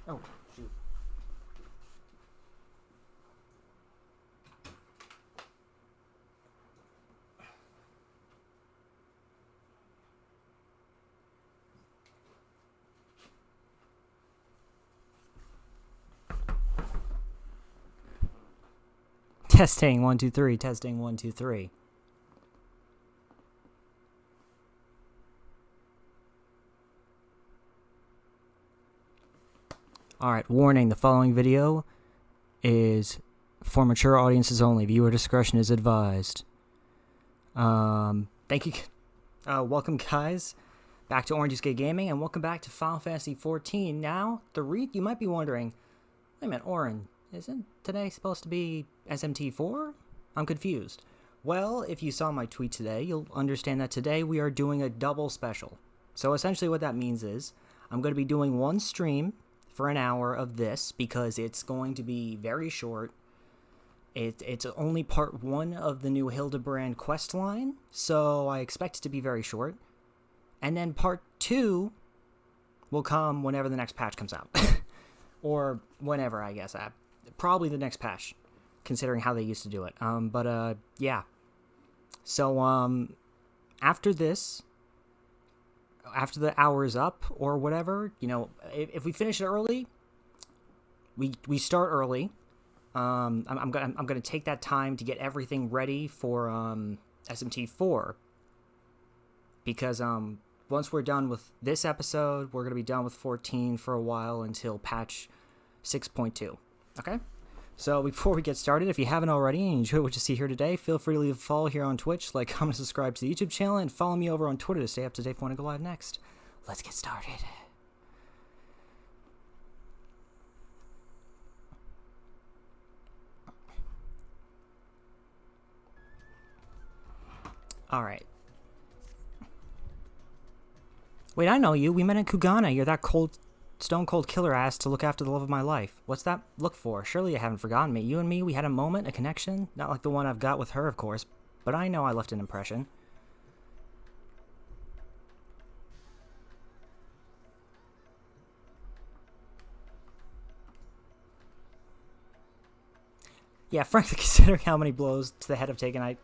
Oh, shoot. Testing 1 2 3. Testing 1 2 3. Alright, warning, the following video is for mature audiences only. Viewer discretion is advised. Thank you. Welcome, guys, back to Orange Skate Gaming, and welcome back to Final Fantasy 14. Now, you might be wondering, wait a minute, Oren, isn't today supposed to be SMT4? I'm confused. Well, if you saw my tweet today, you'll understand that today we are doing a double special. So essentially what that means is, I'm going to be doing one stream for an hour of this, because it's going to be very short. It's only part 1 of the new Hildebrand quest line, so I expect it to be very short. And then part 2 will come whenever the next patch comes out. Or whenever, I guess. Probably the next patch, considering how they used to do it. Yeah. So, after this, after the hour is up or whatever, you know, if we finish it early, we start early. I'm gonna take that time to get everything ready for SMT4, because once we're done with this episode, we're gonna be done with 14 for a while until patch 6.2. Okay. So before we get started, if you haven't already and you enjoy what you see here today, feel free to leave a follow here on Twitch, like, comment, subscribe to the YouTube channel, and follow me over on Twitter to stay up to date for when I go live next. Let's get started. Alright. Wait, I know you. We met in Kugana. You're that stone cold killer ass to look after the love of my life. What's that look for? Surely you haven't forgotten me. You and me, we had a moment, a connection. Not like the one I've got with her, of course, but I know I left an impression. Yeah, frankly, considering how many blows to the head I've taken, I'm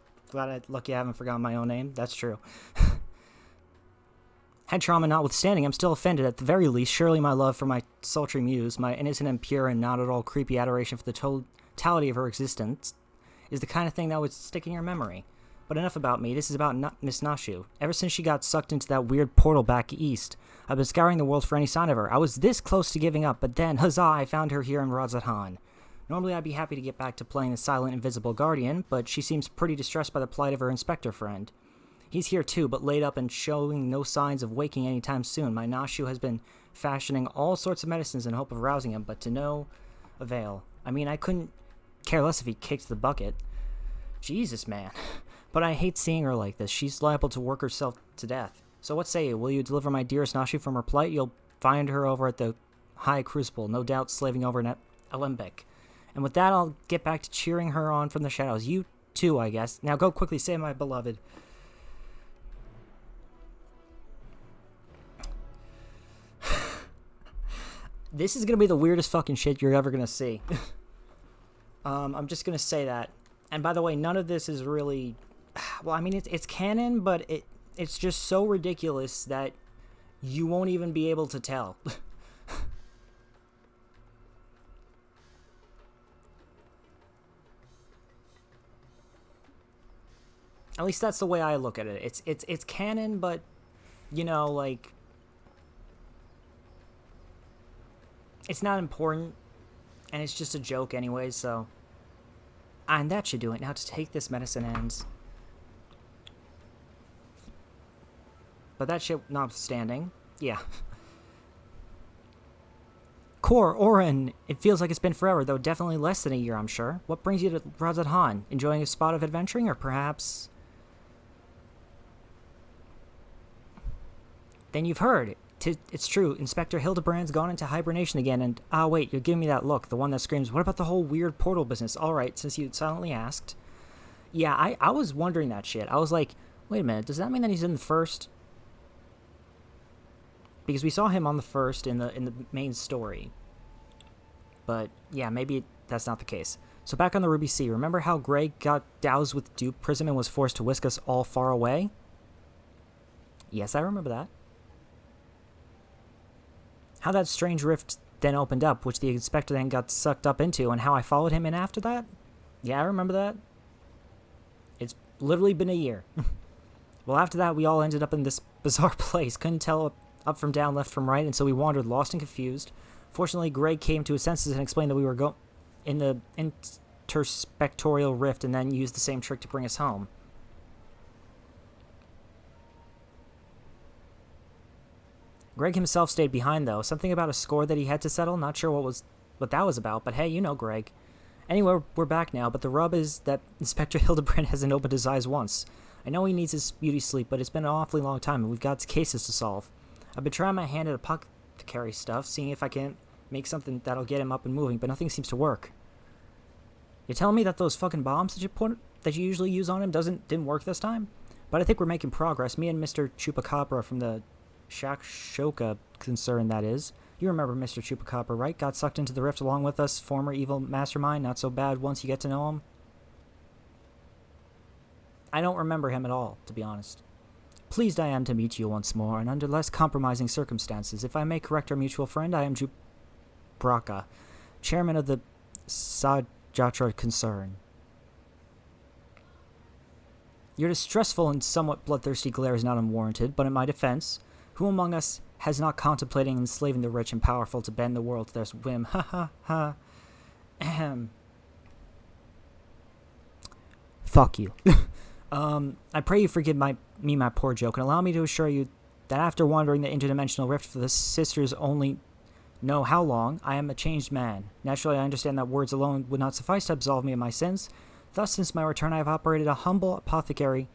lucky I haven't forgotten my own name. That's true. Head trauma notwithstanding, I'm still offended. At the very least, surely my love for my sultry muse, my innocent and pure and not at all creepy adoration for the totality of her existence, is the kind of thing that would stick in your memory. But enough about me. This is about Miss Nashu. Ever since she got sucked into that weird portal back east, I've been scouring the world for any sign of her. I was this close to giving up, but then, huzzah, I found her here in Razathan. Normally I'd be happy to get back to playing the silent, invisible guardian, but she seems pretty distressed by the plight of her inspector friend. He's here too, but laid up and showing no signs of waking anytime soon. My Nashu has been fashioning all sorts of medicines in hope of rousing him, but to no avail. I mean, I couldn't care less if he kicked the bucket. Jesus, man. But I hate seeing her like this. She's liable to work herself to death. So what say you? Will you deliver my dearest Nashu from her plight? You'll find her over at the High Crucible, no doubt slaving over in Alembic. And with that, I'll get back to cheering her on from the shadows. You too, I guess. Now go quickly, save my beloved. This is going to be the weirdest fucking shit you're ever going to see. I'm just going to say that. And by the way, none of this is really... Well, I mean, it's canon, but it's just so ridiculous that you won't even be able to tell. At least that's the way I look at it. It's canon, but, you know, like... It's not important, and it's just a joke anyway, so... And that should do it. Now to take this medicine ends. But that shit notwithstanding, yeah. Core, Oren, it feels like it's been forever, though definitely less than a year, I'm sure. What brings you to Razathan? Enjoying a spot of adventuring, or perhaps... Then you've heard. It's true. Inspector Hildebrand's gone into hibernation again, and... Ah, wait, you're giving me that look. The one that screams, what about the whole weird portal business? Alright, since you silently asked. Yeah, I was wondering that shit. I was like, wait a minute, does that mean that he's in the first? Because we saw him on the first in the main story. But yeah, maybe that's not the case. So back on the Ruby Sea, remember how Greg got doused with dupe prism and was forced to whisk us all far away? Yes, I remember that. How that strange rift then opened up, which the inspector then got sucked up into, and how I followed him in after that? Yeah, I remember that. It's literally been a year. Well, after that, we all ended up in this bizarre place. Couldn't tell up from down, left from right, and so we wandered lost and confused. Fortunately, Greg came to his senses and explained that we were in the interspectorial rift and then used the same trick to bring us home. Greg himself stayed behind, though. Something about a score that he had to settle. Not sure what that was about, but hey, you know Greg. Anyway, we're back now, but the rub is that Inspector Hildebrand hasn't opened his eyes once. I know he needs his beauty sleep, but it's been an awfully long time, and we've got cases to solve. I've been trying my hand at apothecary stuff, seeing if I can make something that'll get him up and moving, but nothing seems to work. You're telling me that those fucking bombs that you usually use on him didn't work this time? But I think we're making progress. Me and Mr. Chupacabra from the Shakshoka concern, that is. You remember Mr. Chupacabra, right? Got sucked into the rift along with us, former evil mastermind, not so bad once you get to know him. I don't remember him at all, to be honest. Pleased I am to meet you once more, and under less compromising circumstances. If I may correct our mutual friend, I am Jubraka, chairman of the Sajatra concern. Your distressful and somewhat bloodthirsty glare is not unwarranted, but in my defense, who among us has not contemplating enslaving the rich and powerful to bend the world to their whim? Ha ha ha. Ahem. Fuck you. I pray you forgive my poor joke, and allow me to assure you that after wandering the interdimensional rift for the sisters only know how long, I am a changed man. Naturally, I understand that words alone would not suffice to absolve me of my sins. Thus, since my return, I have operated a humble apothecary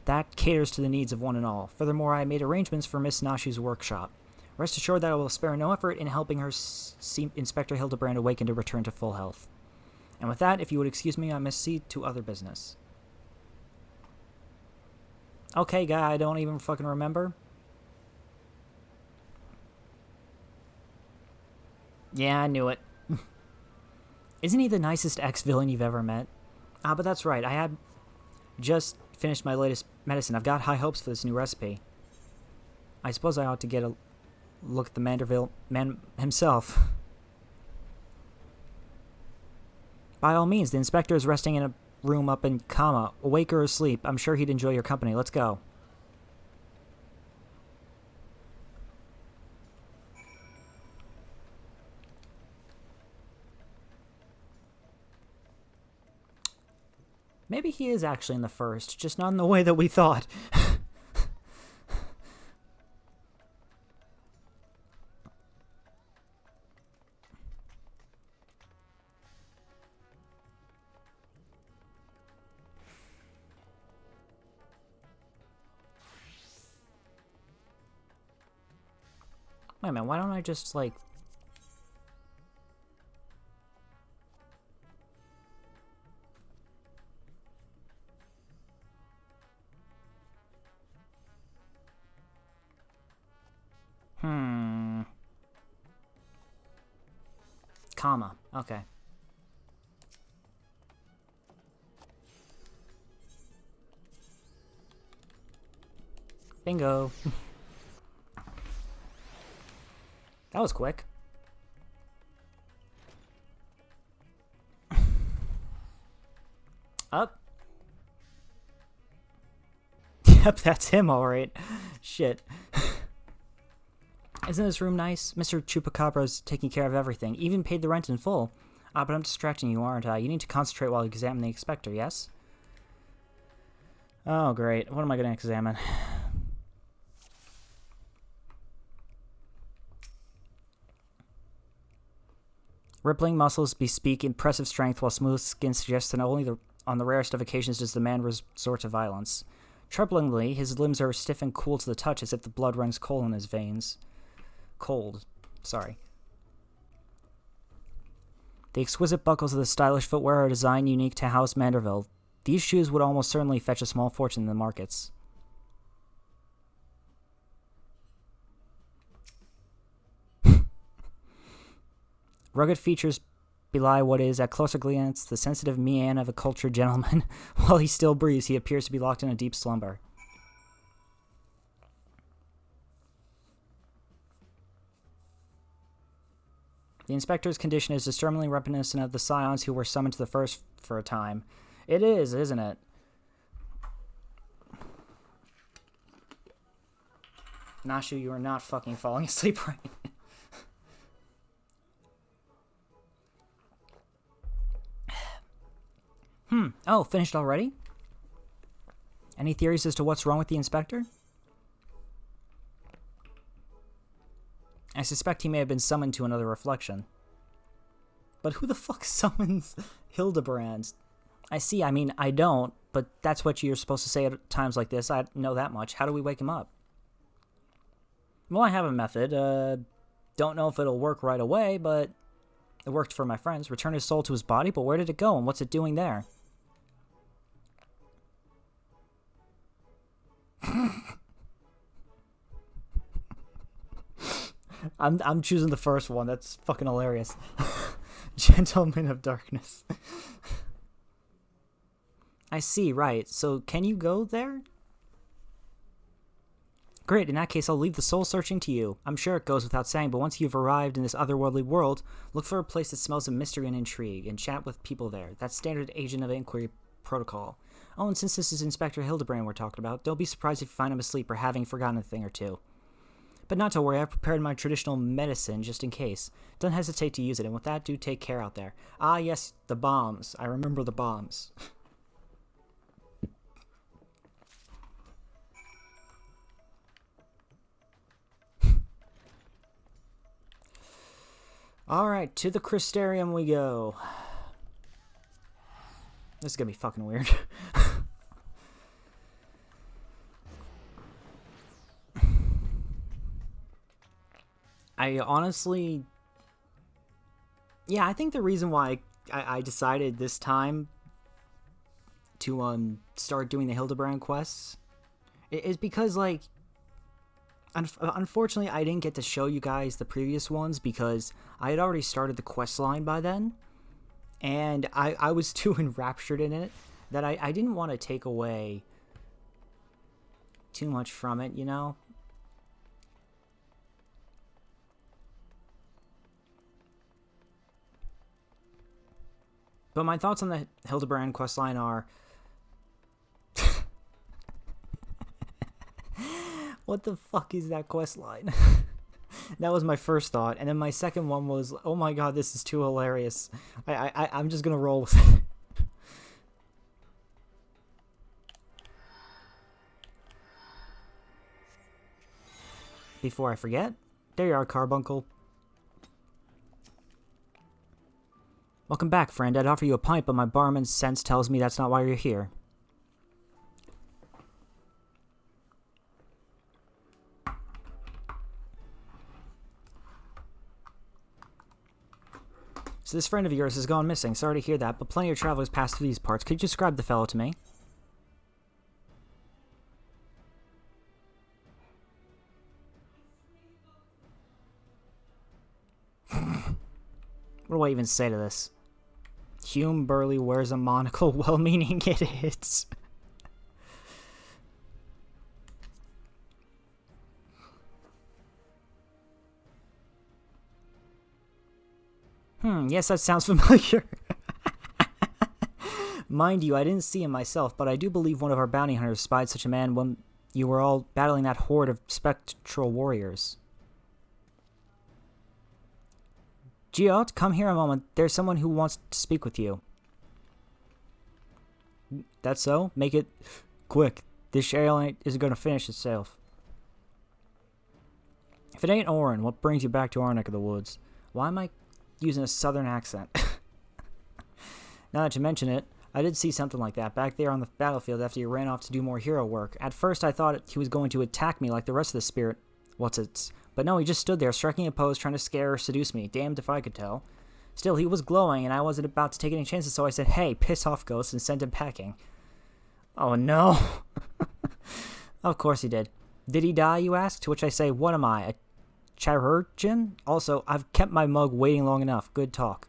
that caters to the needs of one and all. Furthermore, I made arrangements for Miss Nashi's workshop. Rest assured that I will spare no effort in helping her see Inspector Hildebrand awaken to return to full health. And with that, if you would excuse me, I must see to other business. Okay, guy, I don't even fucking remember. Yeah, I knew it. Isn't he the nicest ex-villain you've ever met? But that's right, I had just finished my latest medicine. I've got high hopes for this new recipe. I suppose I ought to get a look at the Manderville man himself. By all means, the inspector is resting in a room up in Kama. Awake or asleep, I'm sure he'd enjoy your company. Let's go. Maybe he is actually in the first, just not in the way that we thought. Wait a minute, why don't I just, like... Comma. Okay. Bingo. That was quick. Up. Yep, that's him, alright. Shit. Isn't this room nice? Mr. Chupacabra's taking care of everything. Even paid the rent in full. But I'm distracting you, aren't I? You need to concentrate while you examine the inspector, yes? Oh, great. What am I going to examine? Rippling muscles bespeak impressive strength, while smooth skin suggests that only on the rarest of occasions does the man resort to violence. Troublingly, his limbs are stiff and cool to the touch, as if the blood runs cold in his veins. Cold. Sorry. The exquisite buckles of the stylish footwear are a design unique to House Manderville. These shoes would almost certainly fetch a small fortune in the markets. Rugged features belie what is, at closer glance, the sensitive mien of a cultured gentleman. While he still breathes, he appears to be locked in a deep slumber. The inspector's condition is disturbingly reminiscent of the scions who were summoned to the first for a time. It is, isn't it? Nashu, you are not fucking falling asleep right now. Oh, finished already? Any theories as to what's wrong with the inspector? I suspect he may have been summoned to another reflection. But who the fuck summons Hildebrand? I mean, I don't, but that's what you're supposed to say at times like this. I know that much. How do we wake him up? Well, I have a method. Don't know if it'll work right away, but it worked for my friends. Return his soul to his body, but where did it go and what's it doing there? I'm choosing the first one. That's fucking hilarious. Gentleman of Darkness. I see, right. So can you go there? Great, in that case I'll leave the soul searching to you. I'm sure it goes without saying, but once you've arrived in this otherworldly world, look for a place that smells of mystery and intrigue, and chat with people there. That's standard agent of inquiry protocol. Oh, and since this is Inspector Hildebrand we're talking about, don't be surprised if you find him asleep or having forgotten a thing or two. But not to worry, I've prepared my traditional medicine just in case. Don't hesitate to use it, and with that, do take care out there. Ah, yes, the bombs. I remember the bombs. Alright, to the Crystarium we go. This is gonna be fucking weird. I honestly... Yeah, I think the reason why I decided this time to start doing the Hildebrand quests is because, like, unfortunately, I didn't get to show you guys the previous ones because I had already started the quest line by then, and I was too enraptured in it that I didn't want to take away too much from it, you know? But my thoughts on the Hildebrand questline are... What the fuck is that questline? That was my first thought. And then my second one was, oh my god, this is too hilarious. I'm just gonna roll with it. Before I forget, there you are, Carbuncle. Welcome back, friend. I'd offer you a pint, but my barman's sense tells me that's not why you're here. So this friend of yours has gone missing. Sorry to hear that, but plenty of travelers pass through these parts. Could you describe the fellow to me? What do I even say to this? Hume Burley wears a monocle, well-meaning it is. Yes, that sounds familiar. Mind you, I didn't see him myself, but I do believe one of our bounty hunters spied such a man when you were all battling that horde of spectral warriors. Giot, come here a moment. There's someone who wants to speak with you. That's so? Make it quick. This ale isn't going to finish itself. If it ain't Orin, what brings you back to our neck of the woods? Why am I using a southern accent? Now that you mention it, I did see something like that back there on the battlefield after you ran off to do more hero work. At first I thought he was going to attack me like the rest of the spirit. But no, he just stood there, striking a pose, trying to scare or seduce me. Damned if I could tell. Still, he was glowing, and I wasn't about to take any chances, so I said, hey, piss off, ghost, and sent him packing. Oh, no. Of course he did. Did he die, you ask? To which I say, what am I, a chirurgeon? Also, I've kept my mug waiting long enough. Good talk.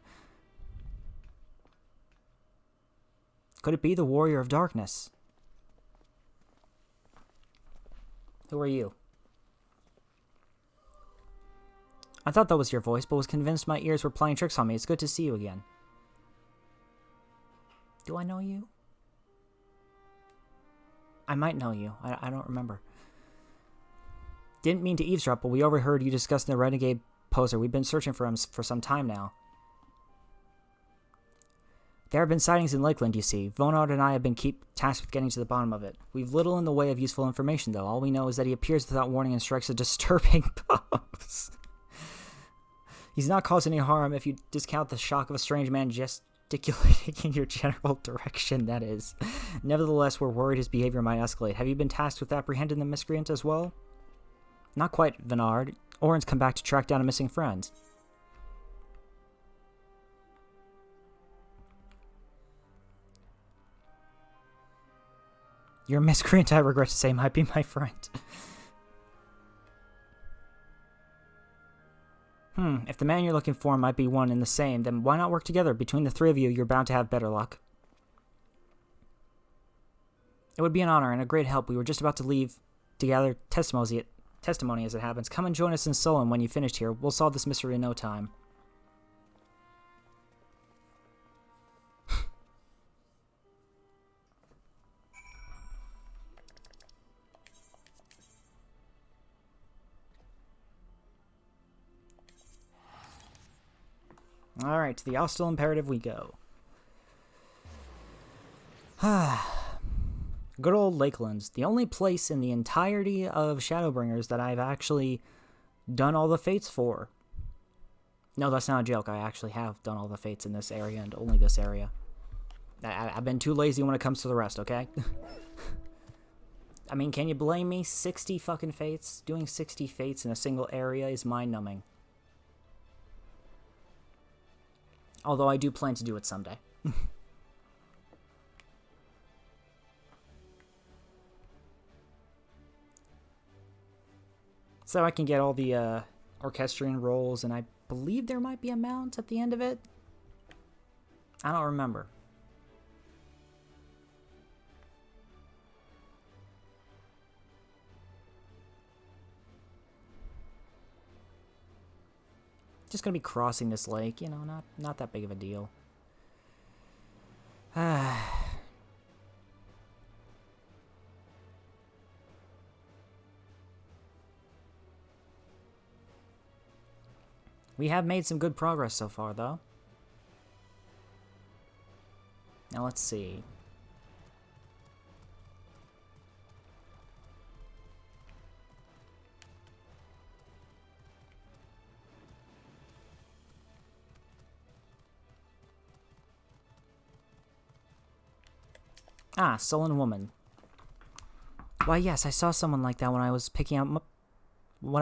Could it be the Warrior of Darkness? Who are you? I thought that was your voice, but was convinced my ears were playing tricks on me. It's good to see you again. Do I know you? I might know you. I don't remember. Didn't mean to eavesdrop, but we overheard you discussing the renegade poser. We've been searching for him for some time now. There have been sightings in Lakeland, you see. Vonard and I have been tasked with getting to the bottom of it. We've little in the way of useful information, though. All we know is that he appears without warning and strikes a disturbing pose. He's not caused any harm if you discount the shock of a strange man gesticulating in your general direction, that is. Nevertheless, we're worried his behavior might escalate. Have you been tasked with apprehending the miscreant as well? Not quite, Vonard. Oren's come back to track down a missing friend. Your miscreant, I regret to say, might be my friend. If the man you're looking for might be one and the same, then why not work together? Between the three of you, you're bound to have better luck. It would be an honor and a great help. We were just about to leave to gather testimony as it happens. Come and join us in Solon when you've finished here. We'll solve this mystery in no time. Alright, to the Hostile Imperative we go. Good old Lakelands. The only place in the entirety of Shadowbringers that I've actually done all the fates for. No, that's not a joke. I actually have done all the fates in this area and only this area. I've been too lazy when it comes to the rest, okay? I mean, can you blame me? 60 fucking fates? Doing 60 fates in a single area is mind-numbing. Although I do plan to do it someday. So I can get all the orchestrion rolls, and I believe there might be a mount at the end of it. I don't remember. Just gonna be crossing this lake, you know, not that big of a deal. We have made some good progress so far, though. Now let's see. Ah, sullen woman. Why, yes, I saw someone like that when I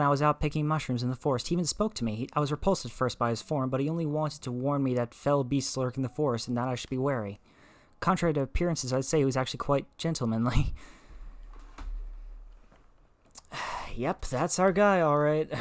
was out picking mushrooms in the forest. He even spoke to me. I was repulsed at first by his form, but he only wanted to warn me that fell beasts lurk in the forest and that I should be wary. Contrary to appearances, I'd say he was actually quite gentlemanly. Yep, that's our guy, all right.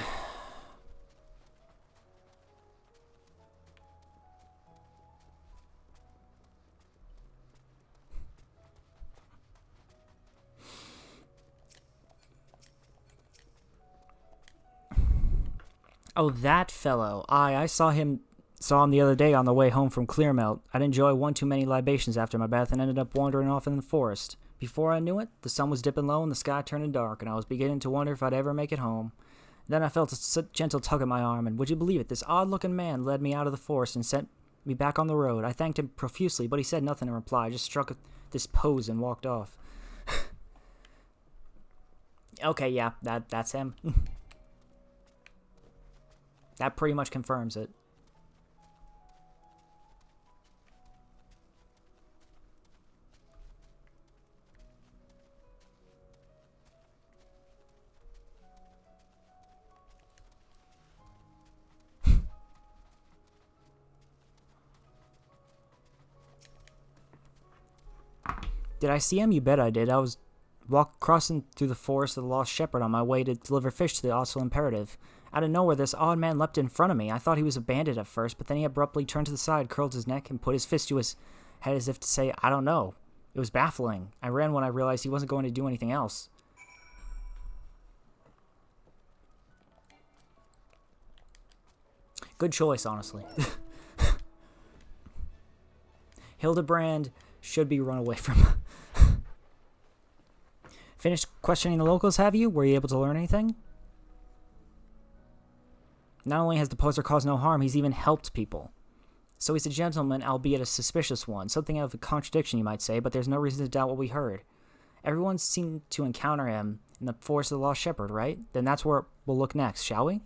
Oh, that fellow. I saw him the other day on the way home from Clearmelt. I'd enjoy one too many libations after my bath and ended up wandering off in the forest. Before I knew it, the sun was dipping low and the sky turning dark, and I was beginning to wonder if I'd ever make it home. Then I felt a gentle tug at my arm, and would you believe it, this odd-looking man led me out of the forest and sent me back on the road. I thanked him profusely, but he said nothing in reply, just struck this pose and walked off. Okay, yeah, that's him. That pretty much confirms it. Did I see him? You bet I did. I was crossing through the forest of the Lost Shepherd on my way to deliver fish to the Hostile Imperative. Out of nowhere, this odd man leapt in front of me. I thought he was a bandit at first, but then he abruptly turned to the side, curled his neck, and put his fist to his head as if to say, I don't know. It was baffling. I ran when I realized he wasn't going to do anything else. Good choice, honestly. Hildebrand should be run away from. Finished questioning the locals, have you? Were you able to learn anything? Not only has the poser caused no harm, he's even helped people. So he's a gentleman, albeit a suspicious one. Something of a contradiction, you might say, but there's no reason to doubt what we heard. Everyone seemed to encounter him in the Forest of the Lost Shepherd, right? Then that's where we'll look next, shall we?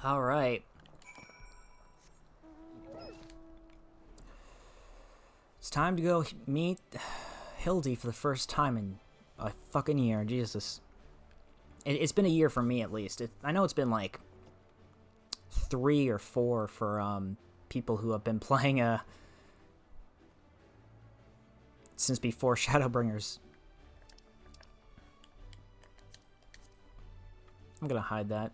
Alright. It's time to go meet Hildy for the first time in a fucking year. Jesus. It's been a year for me, at least. I know it's been like 3 or 4 for people who have been playing since before Shadowbringers. I'm gonna hide that.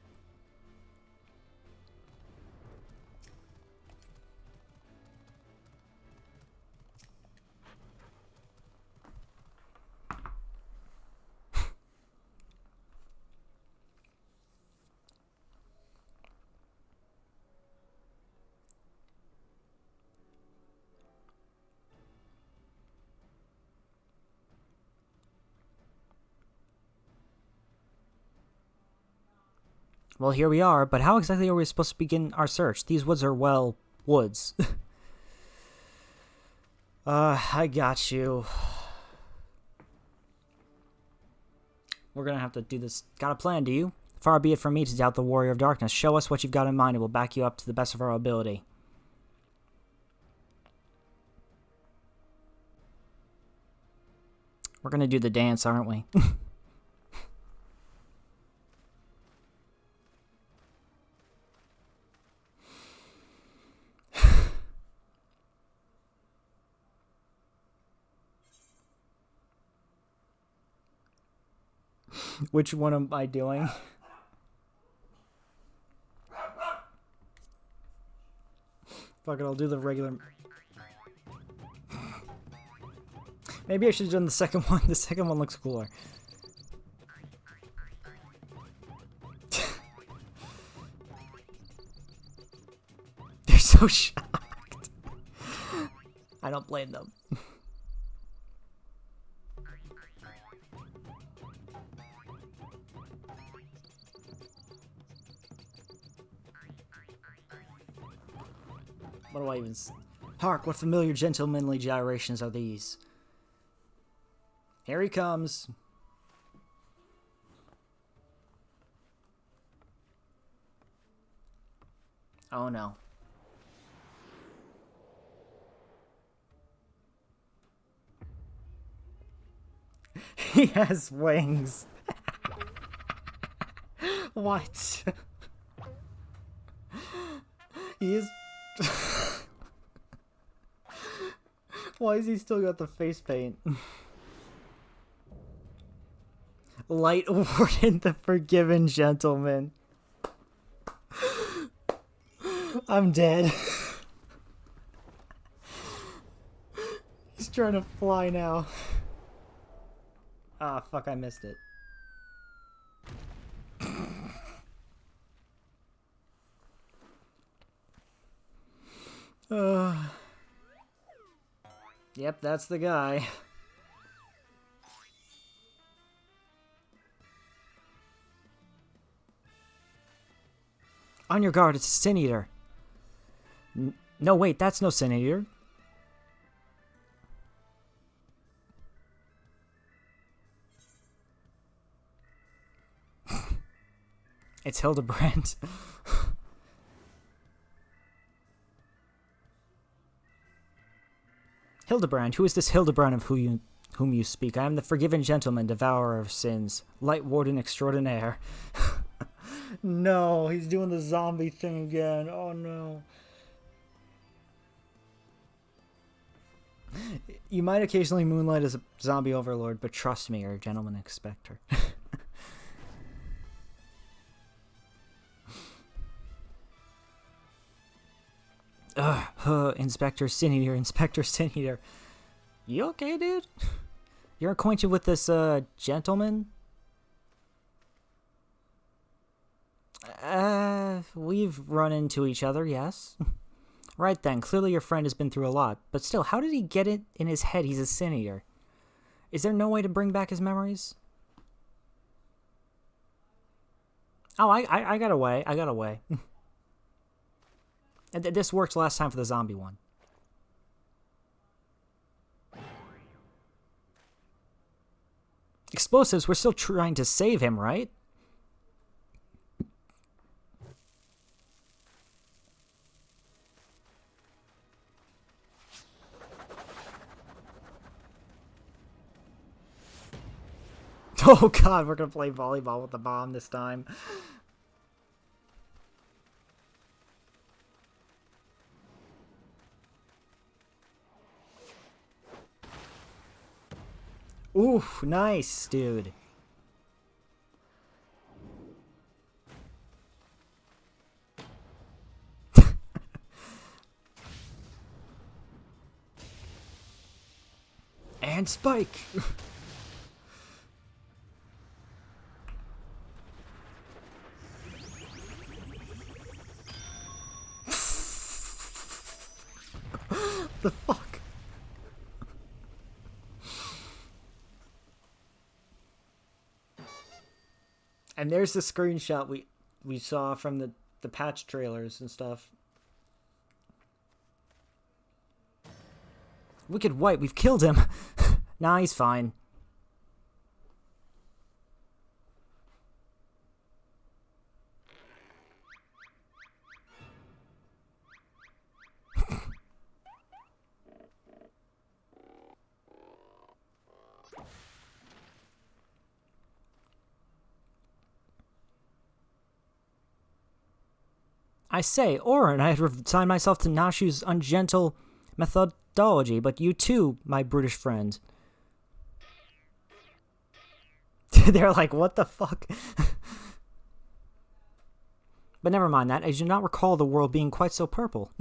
Well, here we are, but how exactly are we supposed to begin our search? These woods are, well, woods. I got you. We're gonna have to do this. Got a plan, do you? Far be it from me to doubt the Warrior of Darkness. Show us what you've got in mind and we'll back you up to the best of our ability. We're gonna do the dance, aren't we? Which one am I doing? Fuck it, I'll do the regular. Maybe I should have done the second one. The second one looks cooler. They're so shocked. I don't blame them. What do I even... Hark, what familiar gentlemanly gyrations are these? Here he comes. Oh no. He has wings. What? He is... Why has he still got the face paint? Light Warden, the Forgiven Gentleman. I'm dead. He's trying to fly now. Ah, fuck, I missed it. Yep, that's the guy. On your guard, it's a Sin Eater. No, wait, that's no Sin Eater. It's Hildebrand. Hildebrand, who is this Hildebrand of whom you speak? I am the Forgiven Gentleman, Devourer of Sins, Light Warden Extraordinaire. No, he's doing the zombie thing again. Oh no. You might occasionally moonlight as a zombie overlord, but trust me, you're a gentleman inspector. Inspector Sin Eater, Inspector Sin Eater. You okay, dude? You're acquainted with this, gentleman? We've run into each other, yes. Right then, clearly your friend has been through a lot, but still, how did he get it in his head he's a Sin Eater? Is there no way to bring back his memories? Oh, I got away. I got away. This worked last time for the zombie one. Explosives, we're still trying to save him, right? Oh god, we're gonna play volleyball with the bomb this time. Oof, nice, dude. And Spike! The fuck? And there's the screenshot we saw from the patch trailers and stuff. Wicked White, we've killed him. Nah, he's fine. I say, Orin, I had resigned myself to Nashu's ungentle methodology, but you too, my brutish friend. They're like, what the fuck? But never mind that, I do not recall the world being quite so purple.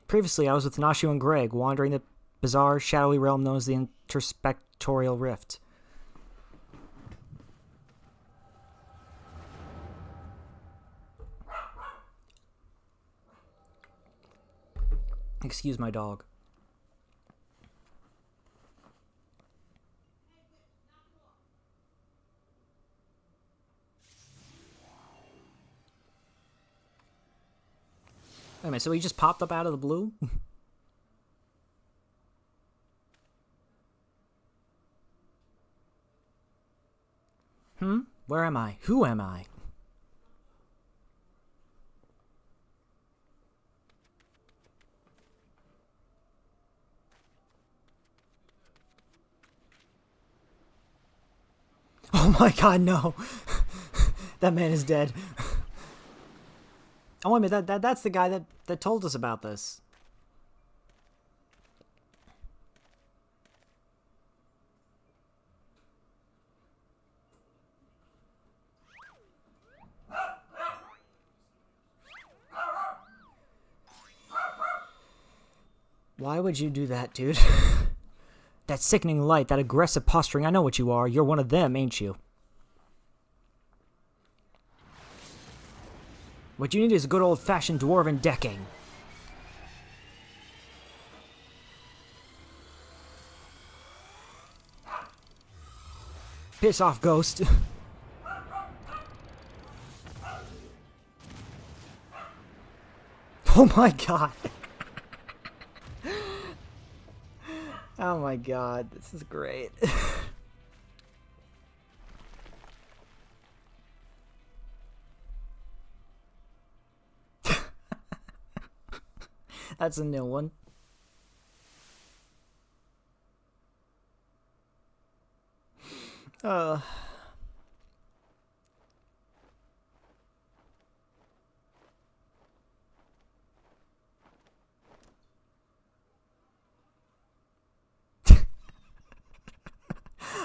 Previously, I was with Nashu and Greg, wandering the bizarre, shadowy realm known as the Interspectorial Rift. Excuse my dog. Wait a minute, so he just popped up out of the blue? Where am I? Who am I? Oh my god, no! That man is dead. Oh, wait a minute, that's the guy that told us about this. Why would you do that, dude? That sickening light, that aggressive posturing, I know what you are. You're one of them, ain't you? What you need is good old-fashioned dwarven decking. Piss off, ghost. Oh my god. Oh my god, this is great. That's a new one.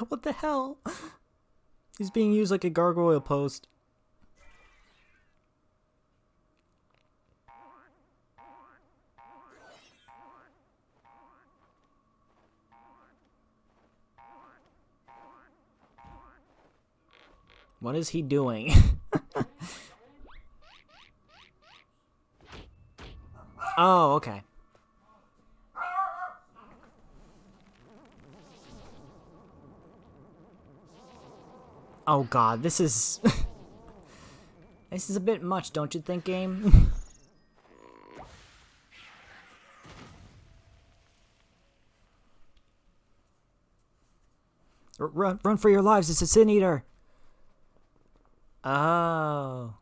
What the hell? He's being used like a gargoyle post. What is he doing? Oh, okay. Oh god, this is... This is a bit much, don't you think, game? Run for your lives, it's a Sin Eater! Oh...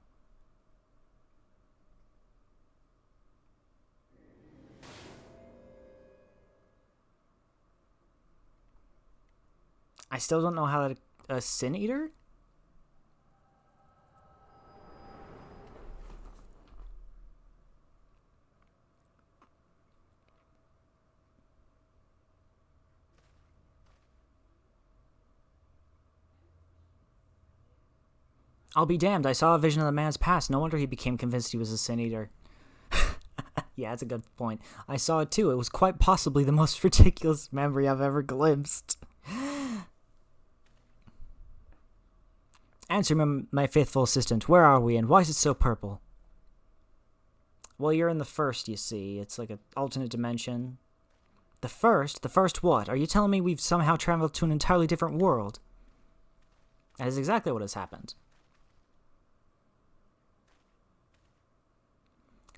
I still don't know how to... A Sin Eater? I'll be damned, I saw a vision of the man's past. No wonder he became convinced he was a Sin Eater. Yeah, that's a good point. I saw it too. It was quite possibly the most ridiculous memory I've ever glimpsed. Answer me, my faithful assistant. Where are we, and why is it so purple? Well, you're in the first, you see. It's like an alternate dimension. The first? The first what? Are you telling me we've somehow traveled to an entirely different world? That is exactly what has happened.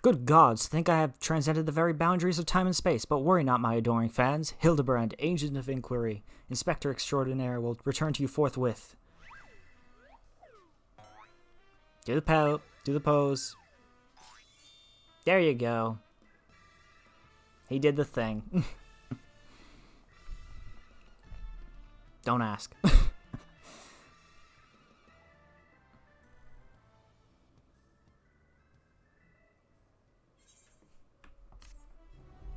Good gods, to think I have transcended the very boundaries of time and space, but worry not, my adoring fans. Hildebrand, Agent of Inquiry, Inspector Extraordinaire, will return to you forthwith. Do the pose. There you go. He did the thing. Don't ask.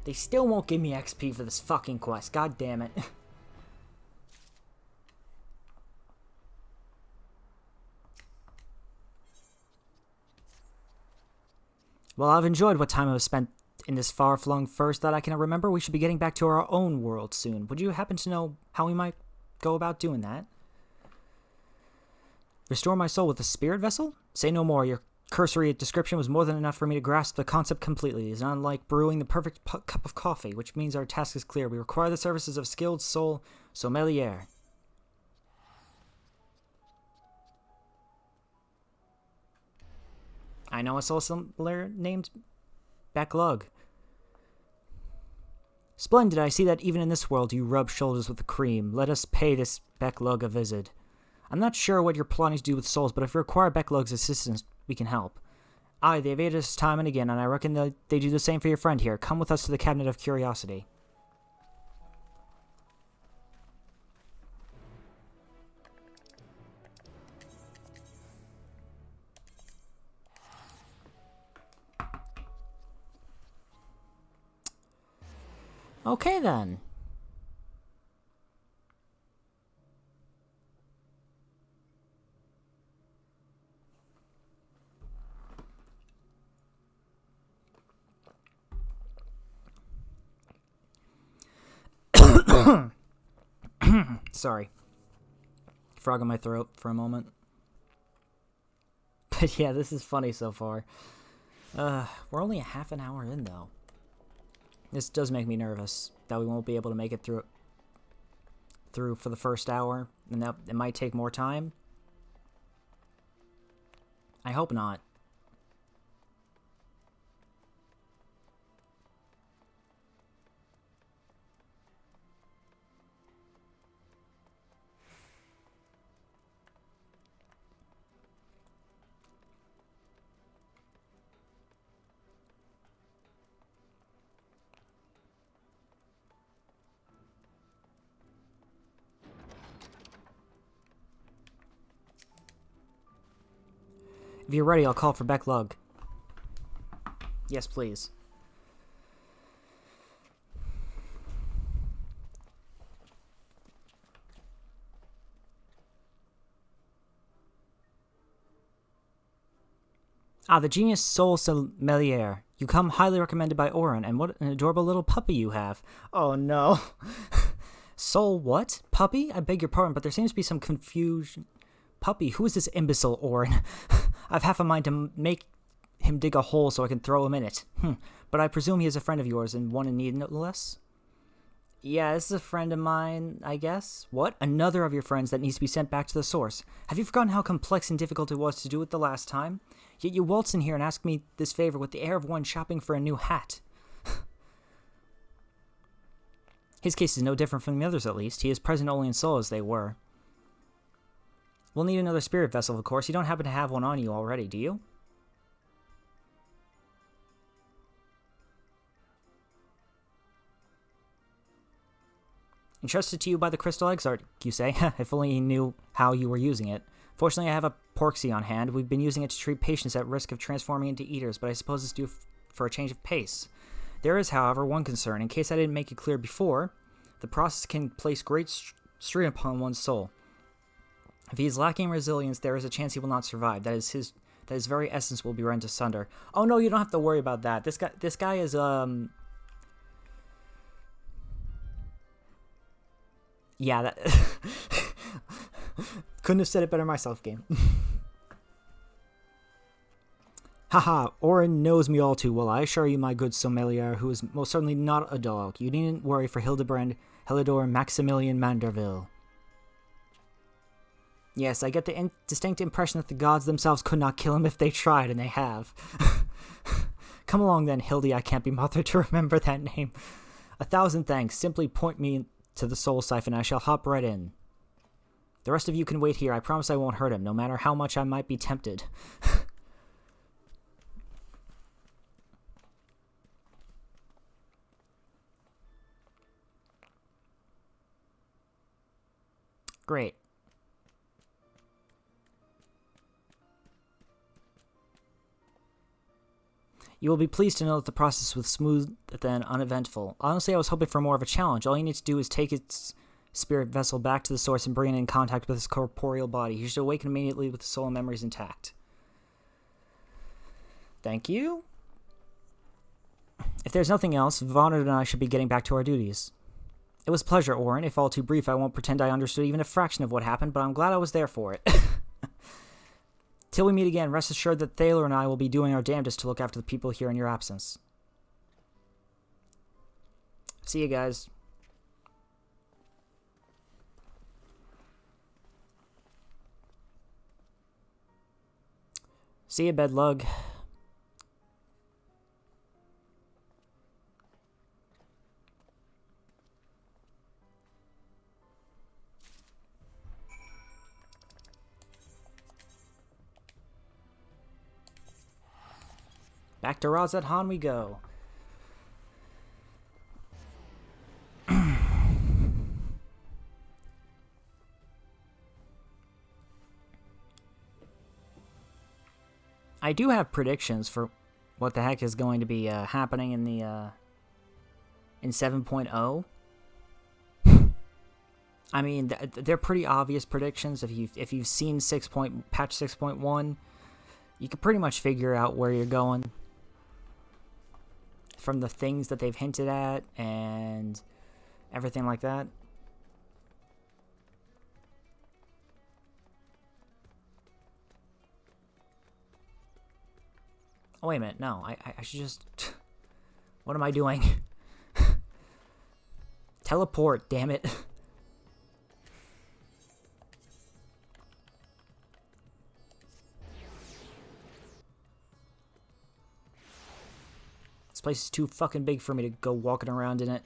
They still won't give me XP for this fucking quest. God damn it. Well, I've enjoyed what time I've spent in this far-flung first that I can remember. We should be getting back to our own world soon. Would you happen to know how we might go about doing that? Restore my soul with a spirit vessel? Say no more. Your cursory description was more than enough for me to grasp the concept completely. It is unlike brewing the perfect cup of coffee, which means our task is clear. We require the services of skilled soul sommelier. I know a soul sommelier named Backlug. Splendid, I see that even in this world you rub shoulders with the cream. Let us pay this Backlug a visit. I'm not sure what you're plotting to do with souls, but if you require Backlug's assistance, we can help. Aye, they evaded us time and again, and I reckon that they do the same for your friend here. Come with us to the Cabinet of Curiosity. Okay, then. Sorry. Frog in my throat for a moment. But yeah, this is funny so far. We're only a half an hour in, though. This does make me nervous that we won't be able to make it through for the first hour, and that it might take more time. I hope not. If you're ready, I'll call for Backlug. Yes, please. Ah, the genius soul sommelier. You come highly recommended by Oren, and what an adorable little puppy you have. Oh no. Soul what? Puppy? I beg your pardon, but there seems to be some confusion. puppy. Who is this imbecile, Orin? I've half a mind to make him dig a hole so I can throw him in it. But I presume he is a friend of yours and one in need, no less? Yeah, this is a friend of mine, I guess. What? Another of your friends that needs to be sent back to the source. Have you forgotten how complex and difficult it was to do it the last time? Yet you waltz in here and ask me this favor with the air of one shopping for a new hat. His case is no different from the others, at least. He is present only in soul as they were. We'll need another spirit vessel, of course. You don't happen to have one on you already, do you? Entrusted to you by the Crystal Exarch, you say? If only you knew how you were using it. Fortunately, I have a porxy on hand. We've been using it to treat patients at risk of transforming into eaters, but I suppose it's due for a change of pace. There is, however, one concern. In case I didn't make it clear before, the process can place great strain upon one's soul. If he is lacking resilience, there is a chance he will not survive. That his very essence will be rent asunder. Oh no, you don't have to worry about that. This guy is yeah, that couldn't have said it better myself, game. Haha, Orin knows me all too well. I assure you, my good sommelier, who is most certainly not a dog. You needn't worry for Hildebrand, Helidor, Maximilian Manderville. Yes, I get the distinct impression that the gods themselves could not kill him if they tried, and they have. Come along then, Hildy. I can't be bothered to remember that name. 1,000 thanks. Simply point me to the soul siphon, and I shall hop right in. The rest of you can wait here. I promise I won't hurt him, no matter how much I might be tempted. Great. You will be pleased to know that the process was smooth and uneventful. Honestly, I was hoping for more of a challenge. All you need to do is take its spirit vessel back to the source and bring it in contact with its corporeal body. You should awaken immediately with the soul and memories intact. Thank you. If there's nothing else, Vonnet and I should be getting back to our duties. It was a pleasure, Orin. If all too brief, I won't pretend I understood even a fraction of what happened, but I'm glad I was there for it. Till we meet again, rest assured that Thaler and I will be doing our damnedest to look after the people here in your absence. See you guys. See you, bedlug. Back to Razat Han we go. I do have predictions for what the heck is going to be happening in the in 7.0. I mean, they're pretty obvious predictions. If you've seen patch 6.1, you can pretty much figure out where you're going from the things that they've hinted at and everything like that. Oh, wait a minute. No, I should just... What am I doing? Teleport, damn it. This place is too fucking big for me to go walking around in it.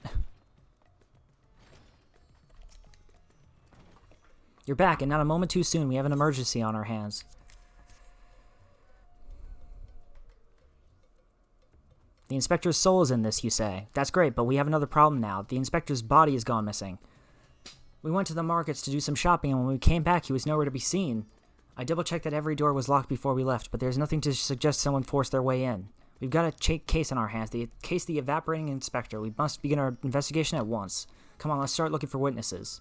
You're back, and not a moment too soon. We have an emergency on our hands. The inspector's soul is in this, you say. That's great, but we have another problem now. The inspector's body has gone missing. We went to the markets to do some shopping, and when we came back, he was nowhere to be seen. I double-checked that every door was locked before we left, but there's nothing to suggest someone forced their way in. We've got a case on our hands, the case of the evaporating inspector. We must begin our investigation at once. Come on, let's start looking for witnesses.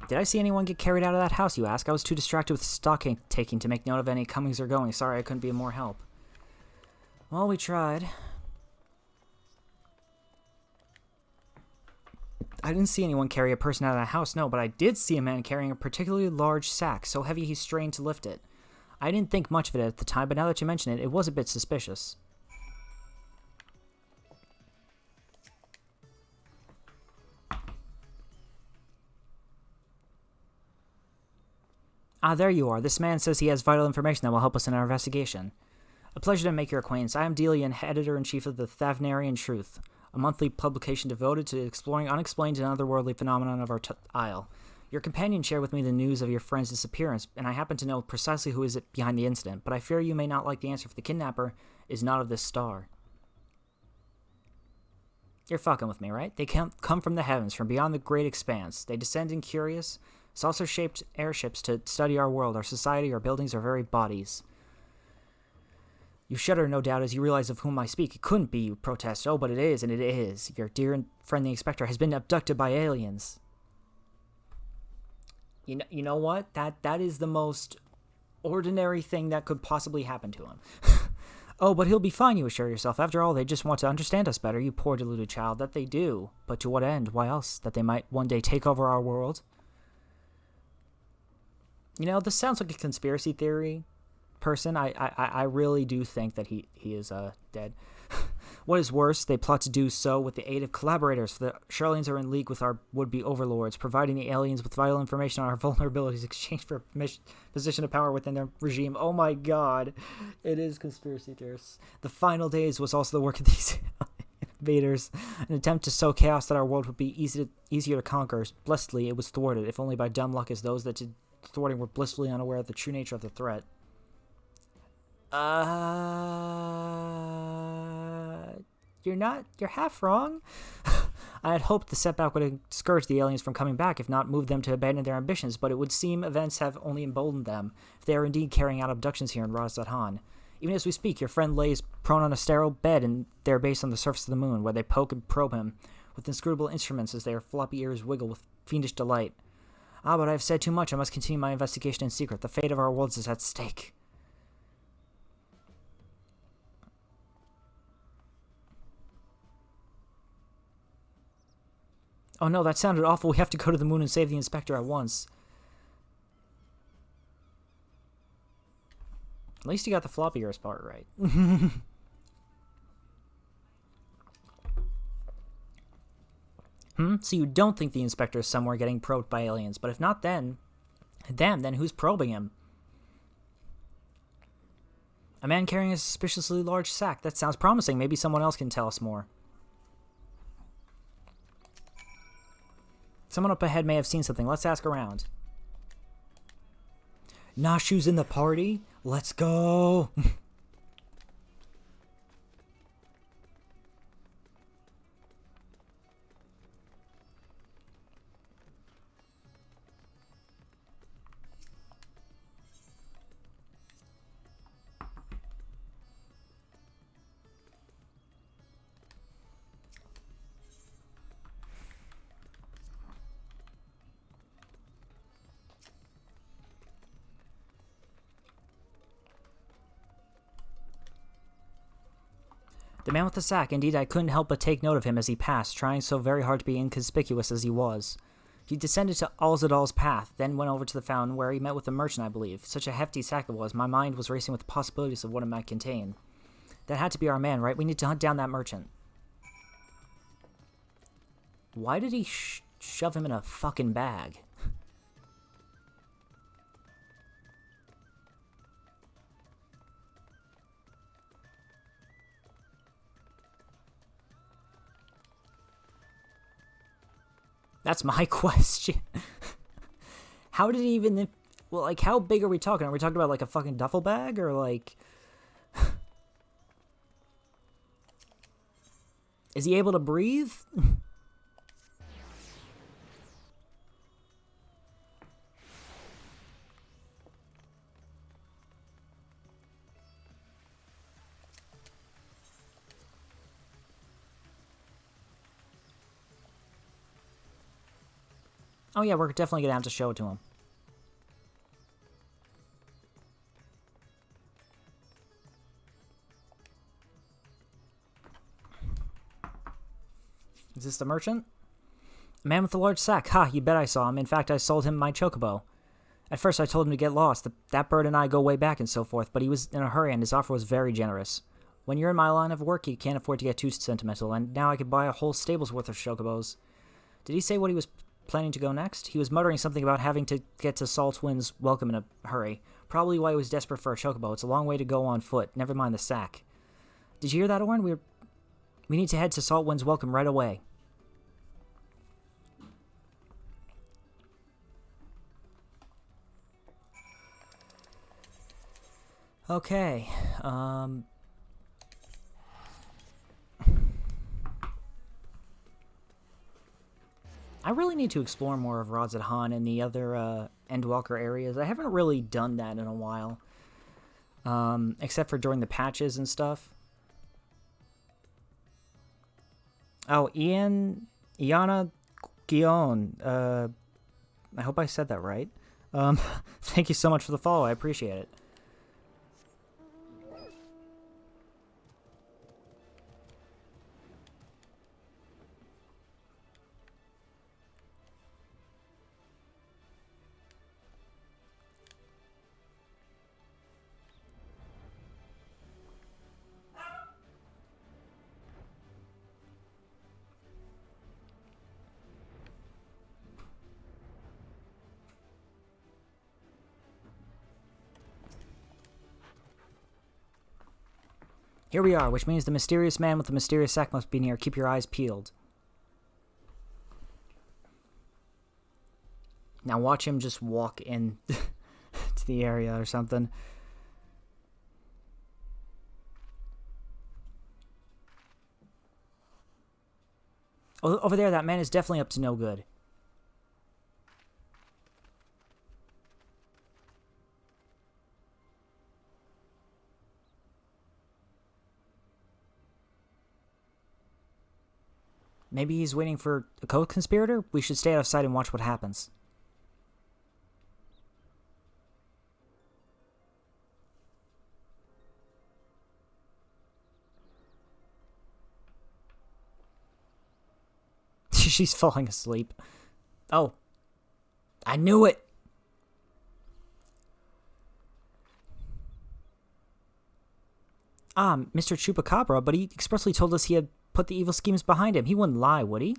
Did I see anyone get carried out of that house, you ask? I was too distracted with stock taking to make note of any comings or goings. Sorry, I couldn't be of more help. Well, we tried. I didn't see anyone carry a person out of the house, no, but I did see a man carrying a particularly large sack, so heavy he strained to lift it. I didn't think much of it at the time, but now that you mention it, it was a bit suspicious. Ah, there you are. This man says he has vital information that will help us in our investigation. A pleasure to make your acquaintance. I am Delian, editor-in-chief of the Thavnarian Truth, a monthly publication devoted to exploring unexplained and otherworldly phenomena of our isle. Your companion shared with me the news of your friend's disappearance, and I happen to know precisely who is behind the incident, but I fear you may not like the answer, for the kidnapper is not of this star. You're fucking with me, right? They come from the heavens, from beyond the great expanse. They descend in curious, saucer-shaped airships to study our world, our society, our buildings, our very bodies. You shudder, no doubt, as you realize of whom I speak. It couldn't be, you protest. Oh, but it is, and it is. Your dear and friendly inspector has been abducted by aliens. You know what? That is the most ordinary thing that could possibly happen to him. Oh, but he'll be fine, you assure yourself. After all, they just want to understand us better, you poor deluded child. That they do. But to what end? Why else? That they might one day take over our world? You know, this sounds like a conspiracy theory person. I really do think that he is dead. What is worse, they plot to do so with the aid of collaborators, for the Charlians are in league with our would-be overlords, providing the aliens with vital information on our vulnerabilities in exchange for a position of power within their regime. Oh my god, it is conspiracy theorists. The final days was also the work of these invaders, an attempt to sow chaos that our world would be easier to conquer. Blessedly, it was thwarted, if only by dumb luck, as those that did thwarting were blissfully unaware of the true nature of the threat. You're half wrong. I had hoped the setback would have discouraged the aliens from coming back, if not moved them to abandon their ambitions, but it would seem events have only emboldened them, if they are indeed carrying out abductions here in Ras-Zadhan. Even as we speak, your friend lays prone on a sterile bed in their base on the surface of the moon, where they poke and probe him with inscrutable instruments as their floppy ears wiggle with fiendish delight. Ah, but I have said too much. I must continue my investigation in secret. The fate of our worlds is at stake. Oh no, that sounded awful. We have to go to the moon and save the inspector at once. At least you got the floppy ears part right. So you don't think the inspector is somewhere getting probed by aliens, but if not then who's probing him? A man carrying a suspiciously large sack. That sounds promising. Maybe someone else can tell us more. Someone up ahead may have seen something. Let's ask around. Nashu's in the party? Let's go! The man with the sack. Indeed, I couldn't help but take note of him as he passed, trying so very hard to be inconspicuous as he was. He descended to Alzadal's path, then went over to the fountain, where he met with a merchant, I believe. Such a hefty sack it was, my mind was racing with the possibilities of what it might contain. That had to be our man, right? We need to hunt down that merchant. Why did he shove him in a fucking bag? That's my question. How did he even... Well, like, how big are we talking? Are we talking about, like, a fucking duffel bag? Or, like... Is he able to breathe? Oh yeah, we're definitely going to have to show it to him. Is this the merchant? Man with the large sack. Ha, you bet I saw him. In fact, I sold him my chocobo. At first, I told him to get lost. That bird and I go way back and so forth, but he was in a hurry and his offer was very generous. When you're in my line of work, you can't afford to get too sentimental, and now I could buy a whole stable's worth of chocobos. Did he say what he was planning to go next? He was muttering something about having to get to Saltwind's welcome in a hurry. Probably why he was desperate for a chocobo. It's a long way to go on foot. Never mind the sack. Did you hear that, Orin? We need to head to Saltwind's welcome right away. Okay, I really need to explore more of Radz-at-Han and the other, Endwalker areas. I haven't really done that in a while, except for during the patches and stuff. Oh, Iana Guion, I hope I said that right. Thank you so much for the follow, I appreciate it. Here we are, which means the mysterious man with the mysterious sack must be near. Keep your eyes peeled. Now watch him just walk in to the area or something. Oh, over there, that man is definitely up to no good. Maybe he's waiting for a co-conspirator? We should stay out of sight and watch what happens. She's falling asleep. Oh. I knew it! Ah, Mr. Chupacabra, but he expressly told us he had put the evil schemes behind him. He wouldn't lie, would he?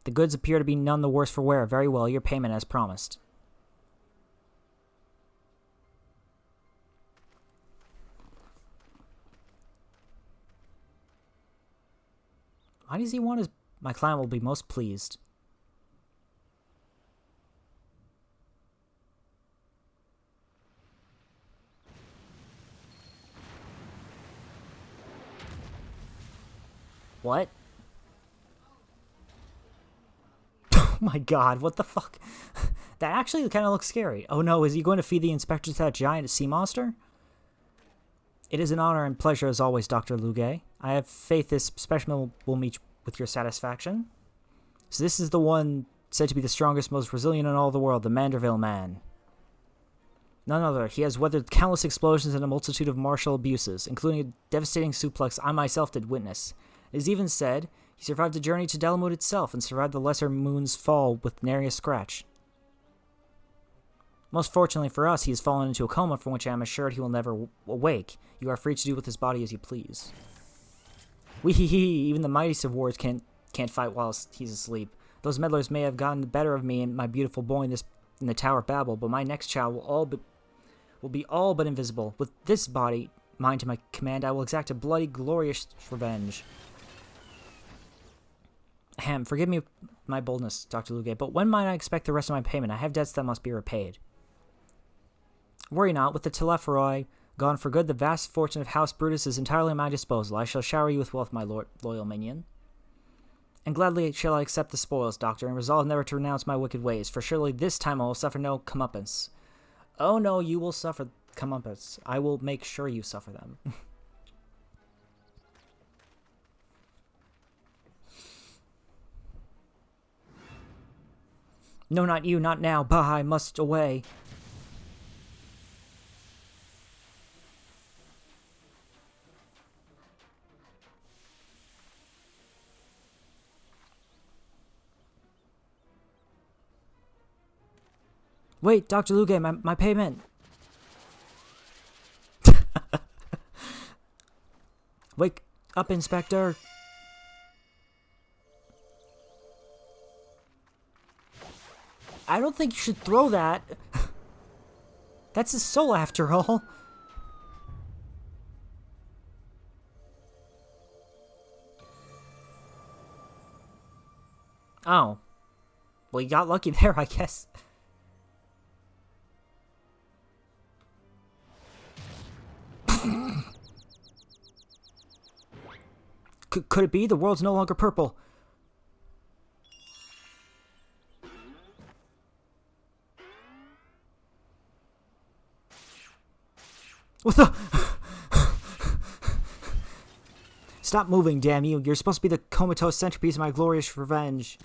The goods appear to be none the worse for wear. Very well, your payment as promised. Why does he want his... My client will be most pleased. What? Oh my god, what the fuck? That actually kind of looks scary. Oh no, is he going to feed the inspector to that giant sea monster? It is an honor and pleasure as always, Dr. Luge. I have faith this specimen will meet with your satisfaction. So this is the one said to be the strongest, most resilient in all the world, the Manderville Man. None other. He has weathered countless explosions and a multitude of martial abuses, including a devastating suplex I myself did witness. It is even said he survived the journey to Delamute itself and survived the Lesser Moon's fall with nary a scratch. Most fortunately for us, he has fallen into a coma from which I am assured he will never awake. You are free to do with his body as you please. Wee-hee-hee, even the mightiest of warriors can't fight while he's asleep. Those meddlers may have gotten the better of me and my beautiful boy in the Tower of Babel, but my next child will be all but invisible. With this body, mine to my command, I will exact a bloody, glorious revenge. Ahem, forgive me my boldness, Dr. Luge, but when might I expect the rest of my payment? I have debts that must be repaid. Worry not, with the Telepheroi gone for good, the vast fortune of House Brutus is entirely at my disposal. I shall shower you with wealth, my loyal minion. And gladly shall I accept the spoils, Doctor, and resolve never to renounce my wicked ways, for surely this time I will suffer no comeuppance. Oh no, you will suffer comeuppance. I will make sure you suffer them. No, not you, not now. Bah, I must away. Wait, Dr. Luge, my payment. Wake up, Inspector. I don't think you should throw that. That's his soul, after all. Oh. Well, you got lucky there, I guess. Could it be the world's no longer purple? What the? Stop moving, damn you. You're supposed to be the comatose centerpiece of my glorious revenge.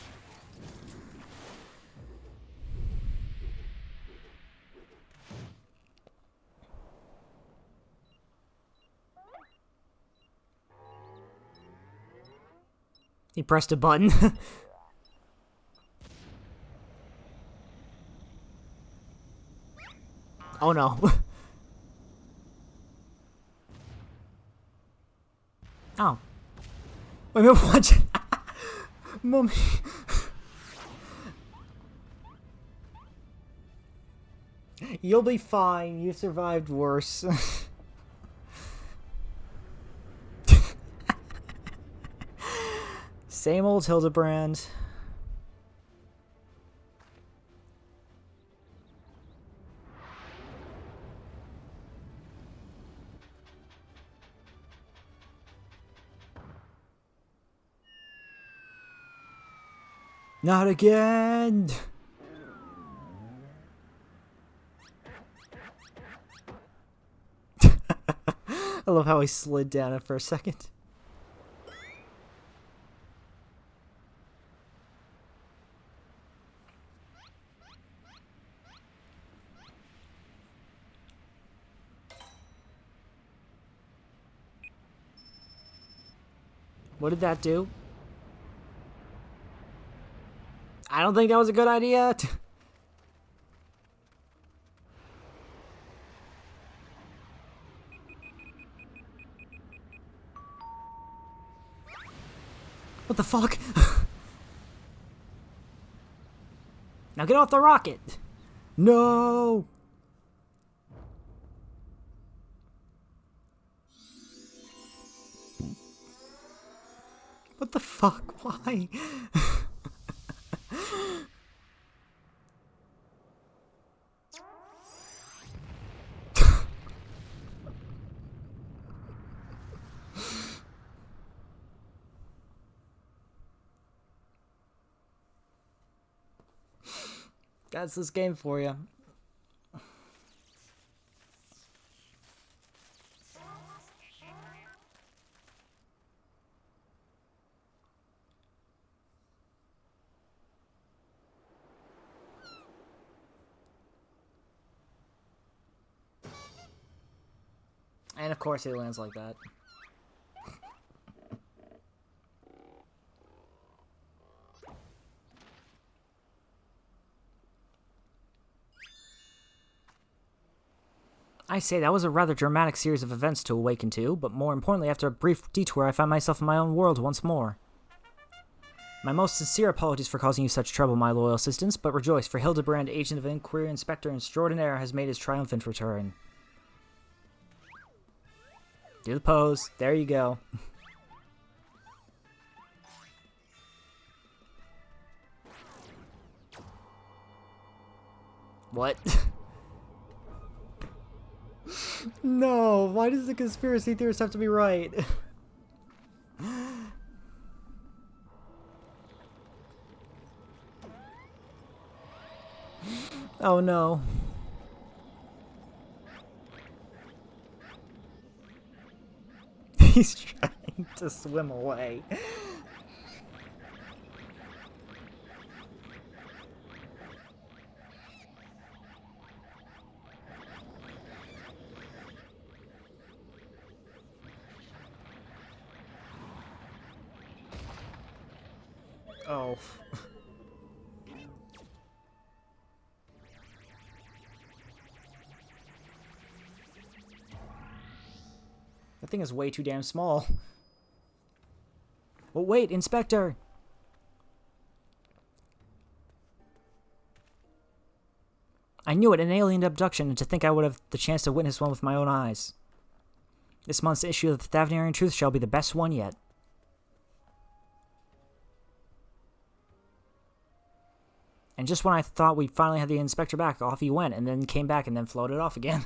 He pressed a button. Oh no. Oh. Wait a minute, what? Mommy. You'll be fine. You've survived worse. Same old Hildebrand. Not again! I love how he slid down it for a second. What did that do? I don't think that was a good idea. What the fuck? Now get off the rocket. No. What the fuck? Why? That's this game for you. And of course he lands like that. I say, that was a rather dramatic series of events to awaken to, but more importantly, after a brief detour, I found myself in my own world once more. My most sincere apologies for causing you such trouble, my loyal assistants, but rejoice, for Hildebrand, Agent of Inquiry Inspector Extraordinaire, has made his triumphant return. Do the pose. There you go. What? No, why does the conspiracy theorist have to be right? Oh no. He's trying to swim away. Oh. thing is way too damn small. Well, wait, Inspector! I knew it, an alien abduction, and to think I would have the chance to witness one with my own eyes. This month's issue of the Thavnarian Truth shall be the best one yet. And just when I thought we finally had the Inspector back, off he went, and then came back and then floated off again.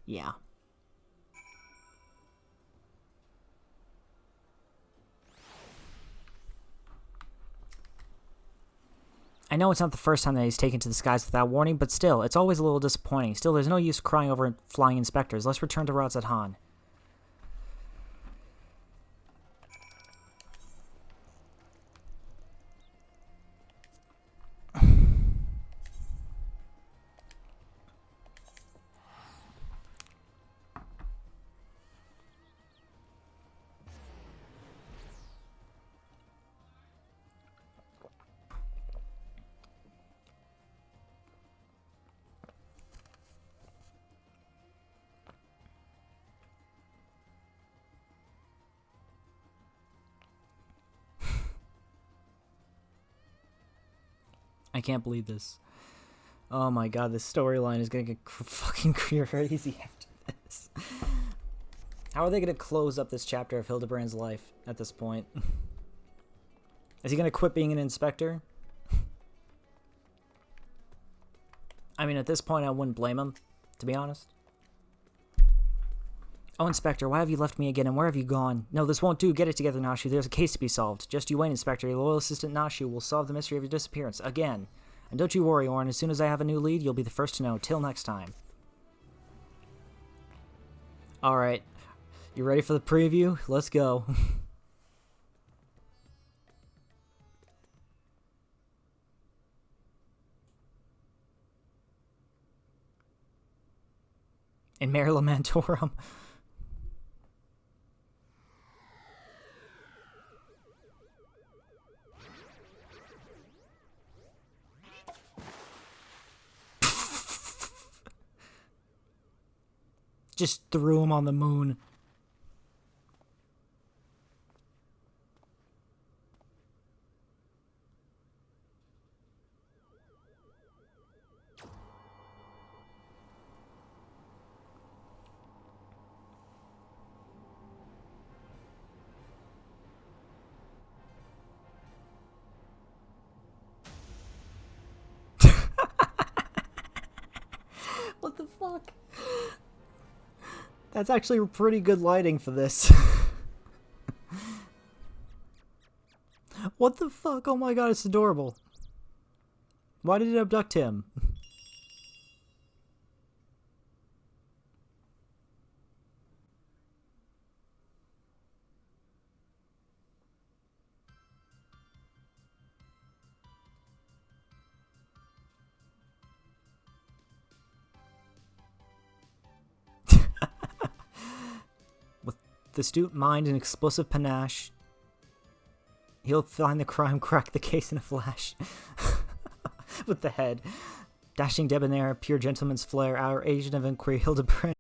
Yeah. I know it's not the first time that he's taken to the skies without warning, but still, it's always a little disappointing. Still, there's no use crying over flying inspectors. Let's return to Routes at Han. I can't believe this. Oh my god, this storyline is gonna get fucking crazy after this. How are they gonna close up this chapter of Hildebrand's life at this point? Is he gonna quit being an inspector? I mean, at this point, I wouldn't blame him, to be honest. Oh, Inspector, why have you left me again, and where have you gone? No, this won't do. Get it together, Nashu. There's a case to be solved. Just you wait, Inspector. Your loyal assistant, Nashu, will solve the mystery of your disappearance. Again. And don't you worry, Orin. As soon as I have a new lead, you'll be the first to know. Till next time. Alright. You ready for the preview? Let's go. In Mare Lamentorum. Just threw him on the moon. What the fuck? That's actually pretty good lighting for this. What the fuck? Oh my god, it's adorable. Why did it abduct him? With astute mind and explosive panache, he'll find the crime, crack the case in a flash. With the head. Dashing debonair, pure gentleman's flair, our agent of inquiry, Hildebrand.